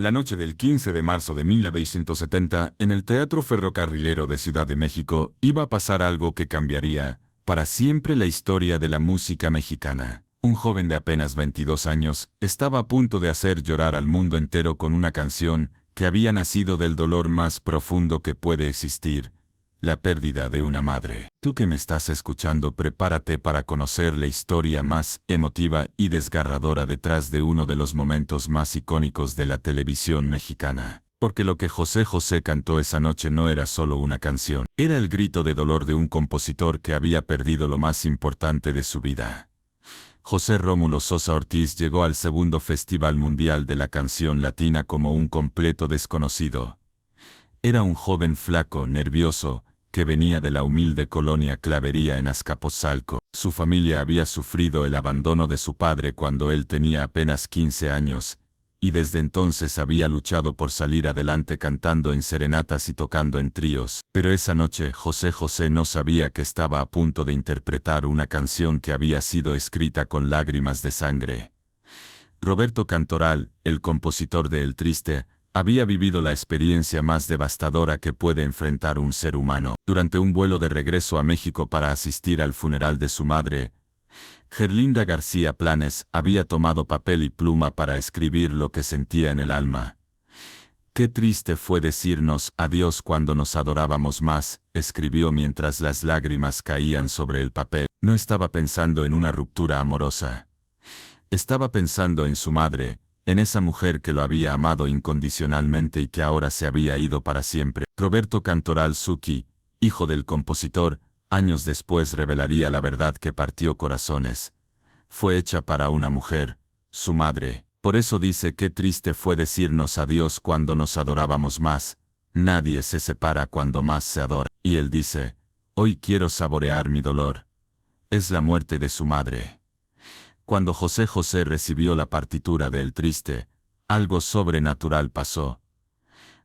La noche del 15 de marzo de 1970, en el Teatro Ferrocarrilero de Ciudad de México, iba a pasar algo que cambiaría, para siempre, la historia de la música mexicana. Un joven de apenas 22 años estaba a punto de hacer llorar al mundo entero con una canción que había nacido del dolor más profundo que puede existir: la pérdida de una madre. Tú que me estás escuchando, prepárate para conocer la historia más emotiva y desgarradora detrás de uno de los momentos más icónicos de la televisión mexicana. Porque lo que José José cantó esa noche no era solo una canción, era el grito de dolor de un compositor que había perdido lo más importante de su vida. José Rómulo Sosa Ortiz llegó al segundo Festival Mundial de la Canción Latina como un completo desconocido. Era un joven flaco, nervioso, que venía de la humilde colonia Clavería en Azcapotzalco. Su familia había sufrido el abandono de su padre cuando él tenía apenas 15 años, y desde entonces había luchado por salir adelante cantando en serenatas y tocando en tríos. Pero esa noche José José no sabía que estaba a punto de interpretar una canción que había sido escrita con lágrimas de sangre. Roberto Cantoral, el compositor de El Triste, había vivido la experiencia más devastadora que puede enfrentar un ser humano. Durante un vuelo de regreso a México para asistir al funeral de su madre, Gerlinda García Planes había tomado papel y pluma para escribir lo que sentía en el alma. «Qué triste fue decirnos adiós cuando nos adorábamos más», escribió mientras las lágrimas caían sobre el papel. No estaba pensando en una ruptura amorosa. Estaba pensando en su madre, en esa mujer que lo había amado incondicionalmente y que ahora se había ido para siempre. Roberto Cantoral Zucchi, hijo del compositor, años después revelaría la verdad que partió corazones. Fue hecha para una mujer, su madre. Por eso dice: «Qué triste fue decirnos adiós cuando nos adorábamos más. Nadie se separa cuando más se adora». Y él dice: «Hoy quiero saborear mi dolor». Es la muerte de su madre. Cuando José José recibió la partitura de El Triste, algo sobrenatural pasó.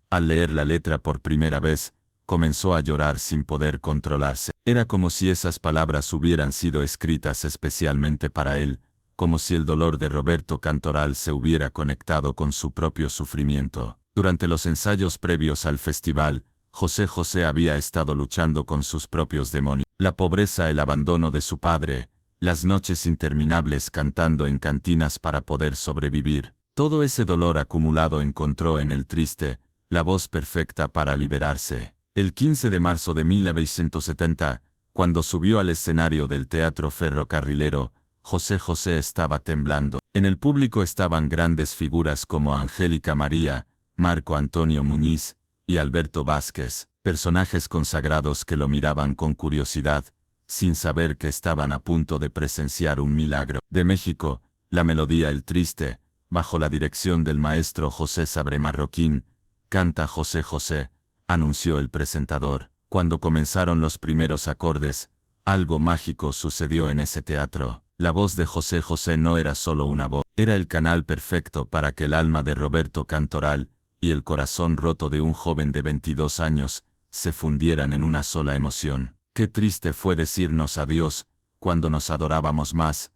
Al leer la letra por primera vez, comenzó a llorar sin poder controlarse. Era como si esas palabras hubieran sido escritas especialmente para él, como si el dolor de Roberto Cantoral se hubiera conectado con su propio sufrimiento. Durante los ensayos previos al festival, José José había estado luchando con sus propios demonios. La pobreza, el abandono de su padre, las noches interminables cantando en cantinas para poder sobrevivir. Todo ese dolor acumulado encontró en El Triste la voz perfecta para liberarse. El 15 de marzo de 1970, cuando subió al escenario del Teatro Ferrocarrilero, José José estaba temblando. En el público estaban grandes figuras como Angélica María, Marco Antonio Muñiz y Alberto Vázquez, personajes consagrados que lo miraban con curiosidad, sin saber que estaban a punto de presenciar un milagro. De México, la melodía El Triste, bajo la dirección del maestro José Sabre Marroquín, canta José José, anunció el presentador. Cuando comenzaron los primeros acordes, algo mágico sucedió en ese teatro. La voz de José José no era solo una voz, era el canal perfecto para que el alma de Roberto Cantoral y el corazón roto de un joven de 22 años se fundieran en una sola emoción. Qué triste fue decirnos adiós cuando nos adorábamos más.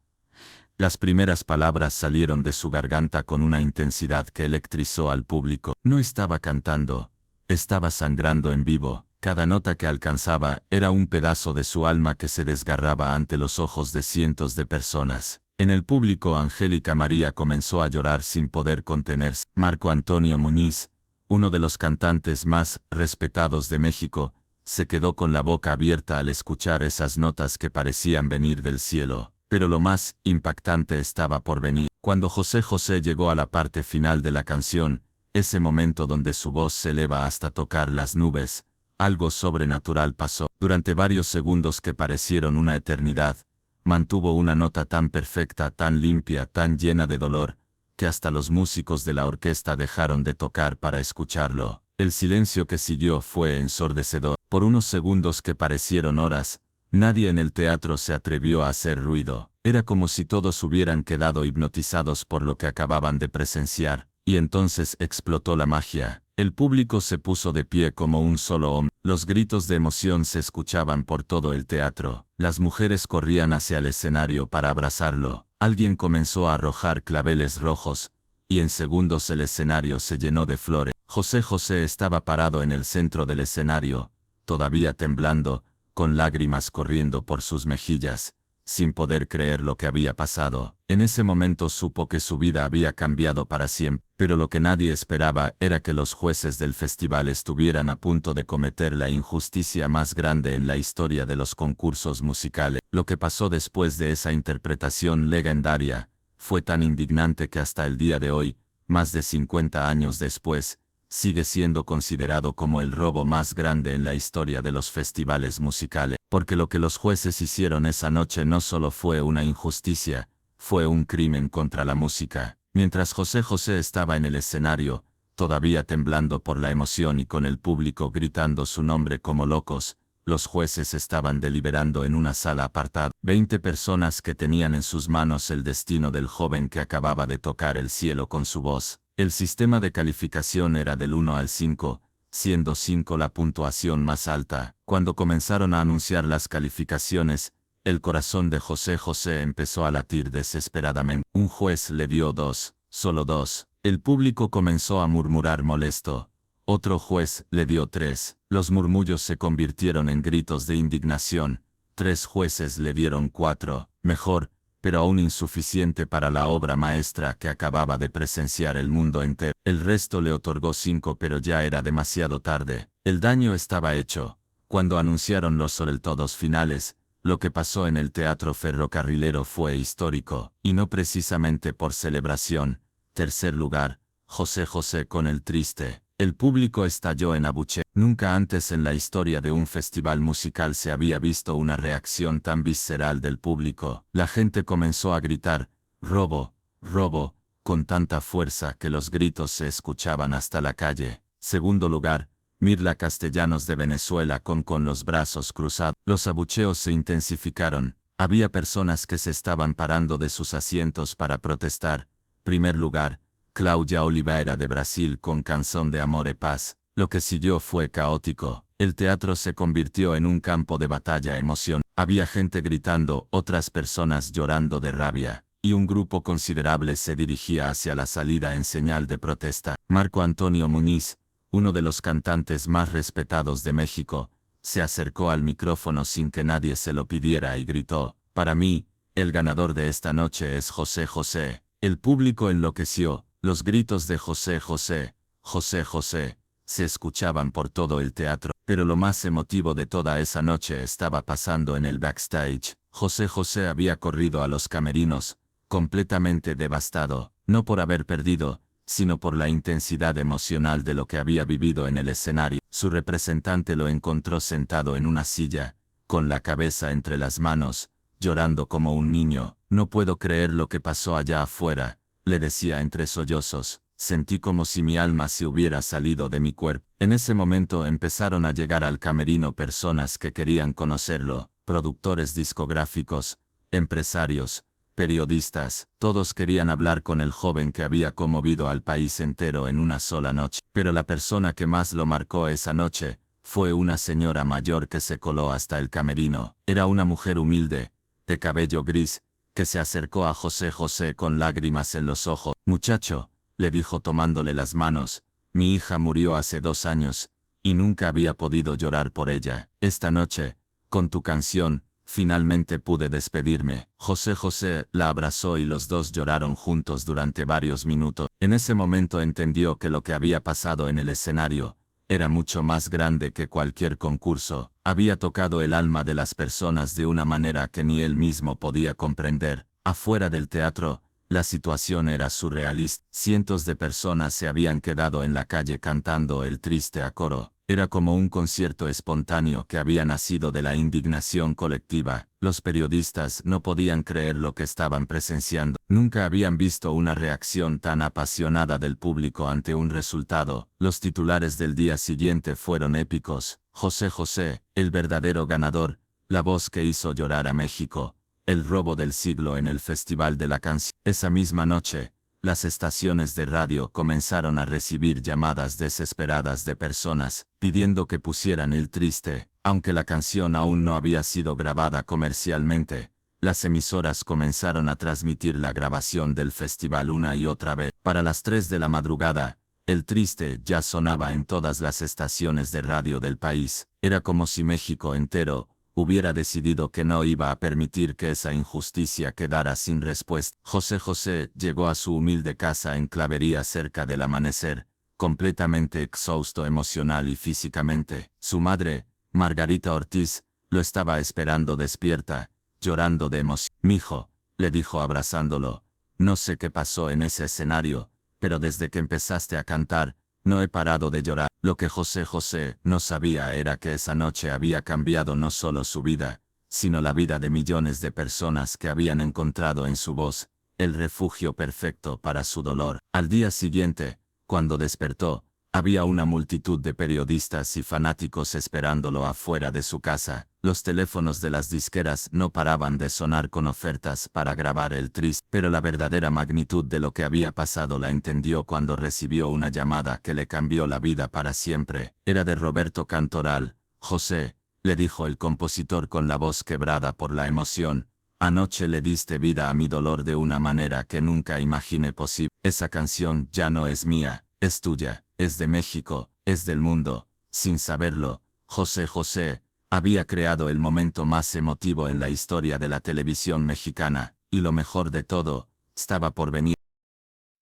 Las primeras palabras salieron de su garganta con una intensidad que electrizó al público. No estaba cantando, estaba sangrando en vivo. Cada nota que alcanzaba era un pedazo de su alma que se desgarraba ante los ojos de cientos de personas. En el público, Angélica María comenzó a llorar sin poder contenerse. Marco Antonio Muñiz, uno de los cantantes más respetados de México, se quedó con la boca abierta al escuchar esas notas que parecían venir del cielo. Pero lo más impactante estaba por venir. Cuando José José llegó a la parte final de la canción, ese momento donde su voz se eleva hasta tocar las nubes, algo sobrenatural pasó. Durante varios segundos que parecieron una eternidad, mantuvo una nota tan perfecta, tan limpia, tan llena de dolor, que hasta los músicos de la orquesta dejaron de tocar para escucharlo. El silencio que siguió fue ensordecedor. Por unos segundos que parecieron horas, nadie en el teatro se atrevió a hacer ruido. Era como si todos hubieran quedado hipnotizados por lo que acababan de presenciar. Y entonces explotó la magia. El público se puso de pie como un solo hombre. Los gritos de emoción se escuchaban por todo el teatro. Las mujeres corrían hacia el escenario para abrazarlo. Alguien comenzó a arrojar claveles rojos, y en segundos el escenario se llenó de flores. José José estaba parado en el centro del escenario, todavía temblando, con lágrimas corriendo por sus mejillas, sin poder creer lo que había pasado. En ese momento supo que su vida había cambiado para siempre, pero lo que nadie esperaba era que los jueces del festival estuvieran a punto de cometer la injusticia más grande en la historia de los concursos musicales. Lo que pasó después de esa interpretación legendaria fue tan indignante que hasta el día de hoy, más de 50 años después, sigue siendo considerado como el robo más grande en la historia de los festivales musicales, porque lo que los jueces hicieron esa noche no solo fue una injusticia, fue un crimen contra la música. Mientras José José estaba en el escenario, todavía temblando por la emoción y con el público gritando su nombre como locos, los jueces estaban deliberando en una sala apartada. 20 personas que tenían en sus manos el destino del joven que acababa de tocar el cielo con su voz. El sistema de calificación era del 1 al 5, siendo 5 la puntuación más alta. Cuando comenzaron a anunciar las calificaciones, el corazón de José José empezó a latir desesperadamente. Un juez le dio 2, solo 2. El público comenzó a murmurar molesto. Otro juez le dio 3. Los murmullos se convirtieron en gritos de indignación. 3 jueces le dieron 4. Mejor, pero aún insuficiente para la obra maestra que acababa de presenciar el mundo entero. El resto le otorgó 5, pero ya era demasiado tarde. El daño estaba hecho. Cuando anunciaron los resultados finales, lo que pasó en el Teatro Ferrocarrilero fue histórico, y no precisamente por celebración. Tercer lugar, José José con El Triste. El público estalló en abucheo. Nunca antes en la historia de un festival musical se había visto una reacción tan visceral del público. La gente comenzó a gritar, "¡Robo! ¡Robo!", con tanta fuerza que los gritos se escuchaban hasta la calle. Segundo lugar, Mirla Castellanos de Venezuela con los brazos cruzados. Los abucheos se intensificaron. Había personas que se estaban parando de sus asientos para protestar. Primer lugar, Cláudia Oliveira de Brasil con Canción de Amor y Paz. Lo que siguió fue caótico. El teatro se convirtió en un campo de batalla emocional. Había gente gritando, otras personas llorando de rabia, y un grupo considerable se dirigía hacia la salida en señal de protesta. Marco Antonio Muñiz, uno de los cantantes más respetados de México, se acercó al micrófono sin que nadie se lo pidiera y gritó, "Para mí, el ganador de esta noche es José José". El público enloqueció. Los gritos de José José, José José, se escuchaban por todo el teatro, pero lo más emotivo de toda esa noche estaba pasando en el backstage. José José había corrido a los camerinos, completamente devastado, no por haber perdido, sino por la intensidad emocional de lo que había vivido en el escenario. Su representante lo encontró sentado en una silla, con la cabeza entre las manos, llorando como un niño. "No puedo creer lo que pasó allá afuera", le decía entre sollozos. "Sentí como si mi alma se hubiera salido de mi cuerpo". En ese momento empezaron a llegar al camerino personas que querían conocerlo, productores discográficos, empresarios, periodistas, todos querían hablar con el joven que había conmovido al país entero en una sola noche. Pero la persona que más lo marcó esa noche fue una señora mayor que se coló hasta el camerino. Era una mujer humilde, de cabello gris, que se acercó a José José con lágrimas en los ojos. "Muchacho", le dijo tomándole las manos, "mi hija murió hace 2 años, y nunca había podido llorar por ella. Esta noche, con tu canción, finalmente pude despedirme". José José la abrazó y los dos lloraron juntos durante varios minutos. En ese momento entendió que lo que había pasado en el escenario era mucho más grande que cualquier concurso. Había tocado el alma de las personas de una manera que ni él mismo podía comprender. Afuera del teatro, la situación era surrealista. Cientos de personas se habían quedado en la calle cantando El Triste a coro. Era como un concierto espontáneo que había nacido de la indignación colectiva. Los periodistas no podían creer lo que estaban presenciando. Nunca habían visto una reacción tan apasionada del público ante un resultado. Los titulares del día siguiente fueron épicos. José José, el verdadero ganador, la voz que hizo llorar a México, el robo del siglo en el Festival de la Canción. Esa misma noche, las estaciones de radio comenzaron a recibir llamadas desesperadas de personas pidiendo que pusieran El Triste. Aunque la canción aún no había sido grabada comercialmente, Las emisoras comenzaron a transmitir la grabación del festival una y otra vez. Para las 3 de la madrugada, El Triste ya sonaba en todas las estaciones de radio del país. Era como si México entero hubiera decidido que no iba a permitir que esa injusticia quedara sin respuesta. José José llegó a su humilde casa en Clavería cerca del amanecer, completamente exhausto emocional y físicamente. Su madre, Margarita Ortiz, lo estaba esperando despierta, llorando de emoción. «Mijo», le dijo abrazándolo, «no sé qué pasó en ese escenario, pero desde que empezaste a cantar, no he parado de llorar». Lo que José José no sabía era que esa noche había cambiado no solo su vida, sino la vida de millones de personas que habían encontrado en su voz el refugio perfecto para su dolor. Al día siguiente, cuando despertó, había una multitud de periodistas y fanáticos esperándolo afuera de su casa. Los teléfonos de las disqueras no paraban de sonar con ofertas para grabar El Triste, pero la verdadera magnitud de lo que había pasado la entendió cuando recibió una llamada que le cambió la vida para siempre. Era de Roberto Cantoral. «José», le dijo el compositor con la voz quebrada por la emoción, «anoche le diste vida a mi dolor de una manera que nunca imaginé posible. Esa canción ya no es mía, es tuya, es de México, es del mundo». Sin saberlo, José José había creado el momento más emotivo en la historia de la televisión mexicana, y lo mejor de todo, estaba por venir.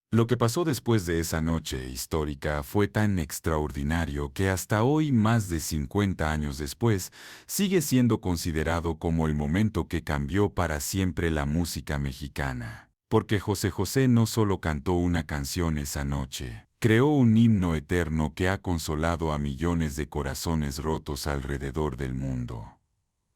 Lo que pasó después de esa noche histórica fue tan extraordinario que hasta hoy, más de 50 años después, sigue siendo considerado como el momento que cambió para siempre la música mexicana. Porque José José no solo cantó una canción esa noche, creó un himno eterno que ha consolado a millones de corazones rotos alrededor del mundo.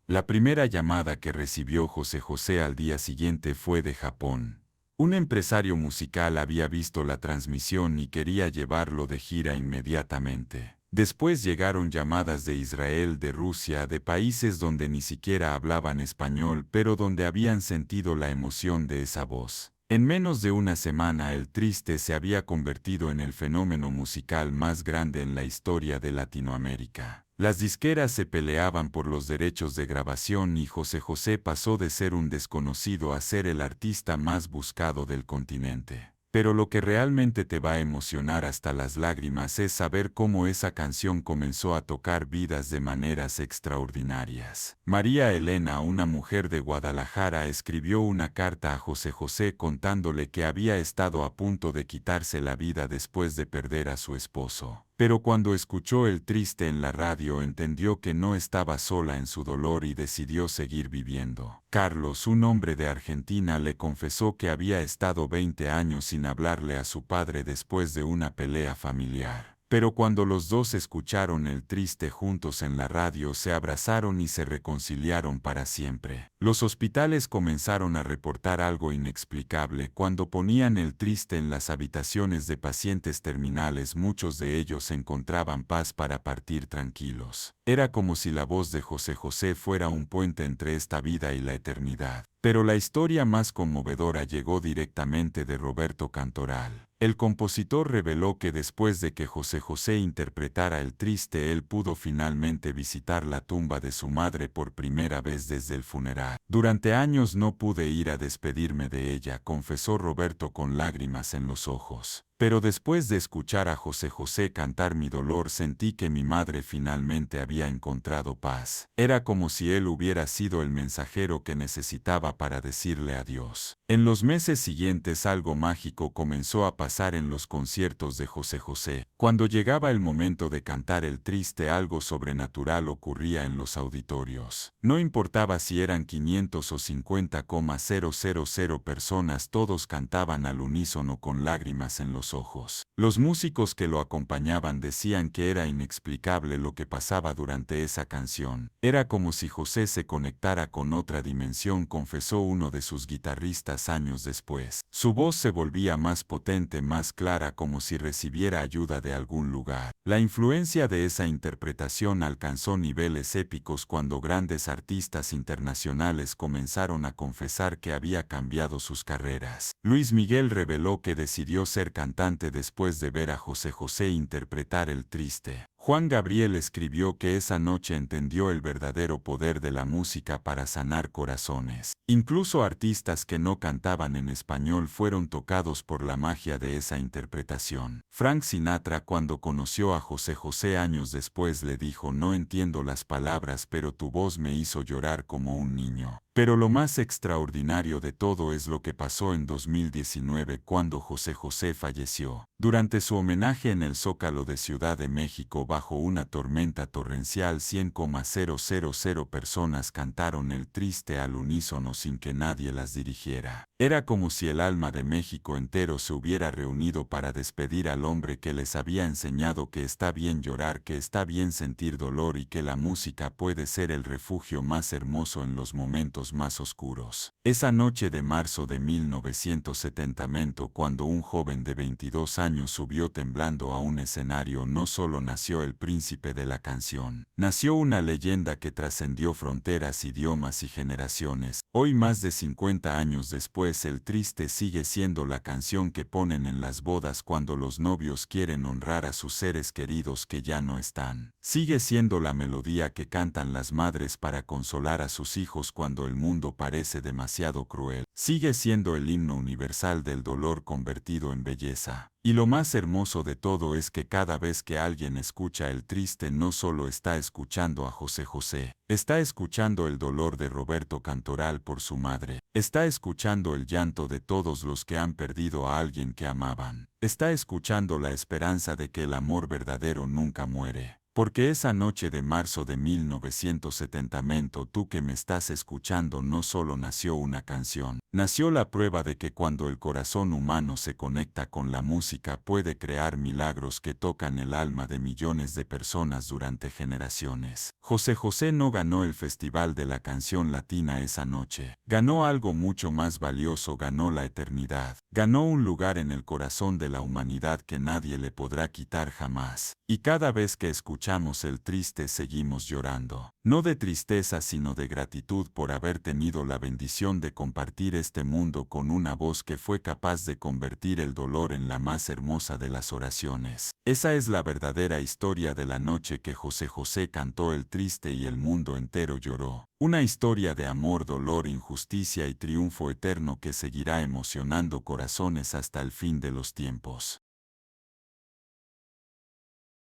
La primera llamada que recibió José José al día siguiente fue de Japón. Un empresario musical había visto la transmisión y quería llevarlo de gira inmediatamente. Después llegaron llamadas de Israel, de Rusia, de países donde ni siquiera hablaban español, pero donde habían sentido la emoción de esa voz. En menos de una semana, El Triste se había convertido en el fenómeno musical más grande en la historia de Latinoamérica. Las disqueras se peleaban por los derechos de grabación y José José pasó de ser un desconocido a ser el artista más buscado del continente. Pero lo que realmente te va a emocionar hasta las lágrimas es saber cómo esa canción comenzó a tocar vidas de maneras extraordinarias. María Elena, una mujer de Guadalajara, escribió una carta a José José contándole que había estado a punto de quitarse la vida después de perder a su esposo. Pero cuando escuchó El Triste en la radio entendió que no estaba sola en su dolor y decidió seguir viviendo. Carlos, un hombre de Argentina, le confesó que había estado 20 años sin hablarle a su padre después de una pelea familiar. Pero cuando los dos escucharon El Triste juntos en la radio, se abrazaron y se reconciliaron para siempre. Los hospitales comenzaron a reportar algo inexplicable. Cuando ponían El Triste en las habitaciones de pacientes terminales, muchos de ellos encontraban paz para partir tranquilos. Era como si la voz de José José fuera un puente entre esta vida y la eternidad. Pero la historia más conmovedora llegó directamente de Roberto Cantoral. El compositor reveló que después de que José José interpretara El Triste, él pudo finalmente visitar la tumba de su madre por primera vez desde el funeral. «Durante años no pude ir a despedirme de ella», confesó Roberto con lágrimas en los ojos. «Pero después de escuchar a José José cantar mi dolor, sentí que mi madre finalmente había encontrado paz. Era como si él hubiera sido el mensajero que necesitaba para decirle adiós». En los meses siguientes algo mágico comenzó a pasar en los conciertos de José José. Cuando llegaba el momento de cantar El Triste, algo sobrenatural ocurría en los auditorios. No importaba si eran 500 o 50,000 personas, todos cantaban al unísono con lágrimas en los ojos. Los músicos que lo acompañaban decían que era inexplicable lo que pasaba durante esa canción. Era como si José se conectara con otra dimensión, confesó uno de sus guitarristas años después. Su voz se volvía más potente, más clara, como si recibiera ayuda de algún lugar. La influencia de esa interpretación alcanzó niveles épicos cuando grandes artistas internacionales comenzaron a confesar que había cambiado sus carreras. Luis Miguel reveló que decidió ser cantante después de ver a José José interpretar El Triste. Juan Gabriel escribió que esa noche entendió el verdadero poder de la música para sanar corazones. Incluso artistas que no cantaban en español fueron tocados por la magia de esa interpretación. Frank Sinatra, cuando conoció a José José años después, le dijo: "No entiendo las palabras, pero tu voz me hizo llorar como un niño". Pero lo más extraordinario de todo es lo que pasó en 2019 cuando José José falleció. Durante su homenaje en el Zócalo de Ciudad de México bajo una tormenta torrencial, 100,000 personas cantaron el Triste al unísono sin que nadie las dirigiera. Era como si el alma de México entero se hubiera reunido para despedir al hombre que les había enseñado que está bien llorar, que está bien sentir dolor y que la música puede ser el refugio más hermoso en los momentos más oscuros. Esa noche de marzo de 1970, cuando un joven de 22 años subió temblando a un escenario, no solo nació el príncipe de la canción, nació una leyenda que trascendió fronteras, idiomas y generaciones. Hoy, más de 50 años después, el Triste sigue siendo la canción que ponen en las bodas cuando los novios quieren honrar a sus seres queridos que ya no están. Sigue siendo la melodía que cantan las madres para consolar a sus hijos cuando el mundo parece demasiado cruel. Sigue siendo el himno universal del dolor convertido en belleza. Y lo más hermoso de todo es que cada vez que alguien escucha el Triste, no solo está escuchando a José José, está escuchando el dolor de Roberto Cantoral por su madre, está escuchando el llanto de todos los que han perdido a alguien que amaban, está escuchando la esperanza de que el amor verdadero nunca muere. Porque esa noche de marzo de 1970, tú que me estás escuchando, no solo nació una canción, nació la prueba de que cuando el corazón humano se conecta con la música puede crear milagros que tocan el alma de millones de personas durante generaciones. José José no ganó el Festival de la Canción Latina esa noche. Ganó algo mucho más valioso, ganó la eternidad. Ganó un lugar en el corazón de la humanidad que nadie le podrá quitar jamás. Y cada vez que escuchamos el Triste seguimos llorando. No de tristeza, sino de gratitud por haber tenido la bendición de compartir este mundo con una voz que fue capaz de convertir el dolor en la más hermosa de las oraciones. Esa es la verdadera historia de la noche que José José cantó el Triste y el mundo entero lloró. Una historia de amor, dolor, injusticia y triunfo eterno que seguirá emocionando corazones hasta el fin de los tiempos.